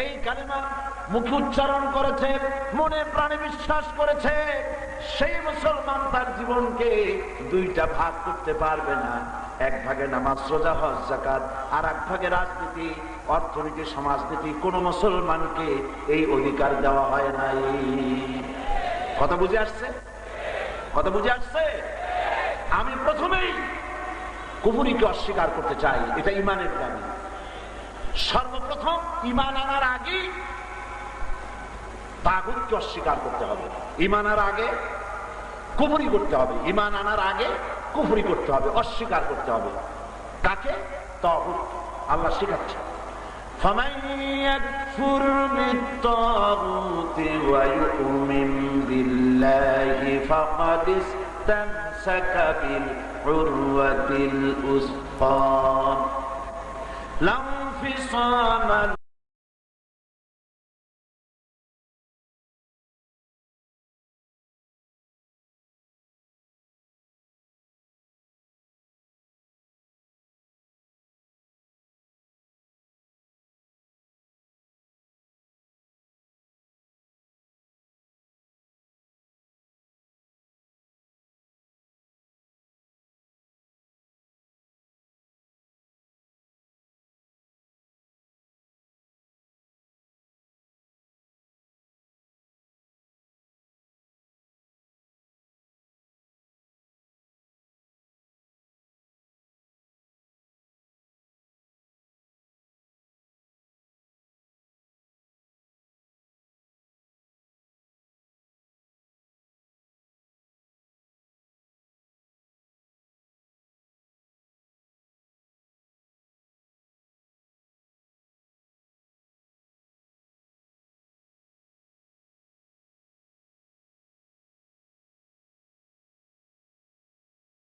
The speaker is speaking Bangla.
এই কালেমা মুখে উচ্চারণ করেছে, মনে প্রাণে বিশ্বাস করেছে, সেই মুসলমান তার জীবনকে দুইটা ভাগ করতে পারবে না। এক ভাগে নামাজ, রোজা, হজ, যাকাত, আর এক ভাগে রাজনীতি, অর্থনীতি, সমাজনীতি। কোন মুসলমানকে এই অধিকার দেওয়া হয় নাই। কথা বুঝে আসছে? কথা বুঝে আসছে? আমি প্রথমেই কুফরিকে অস্বীকার করতে চাই, এটা ইমানের দাবি। সর্বপ্রথম ইমান আনার আগে তাগুতকে অস্বীকার করতে হবে। ইমান আনার আগে কুফরি করতে হবে, ইমান আনার আগে কুফরি করতে হবে, অস্বীকার করতে হবে। কাকে? তাগুত। আল্লাহ শিখাচ্ছে, فَمَن يَكْفُرْ بِالطَّاغُوتِ وَيُؤْمِنْ بِاللَّهِ فَقَدِ اسْتَمْسَكَ بِالْعُرْوَةِ الْوُثْقَى لَا انفِصَامَ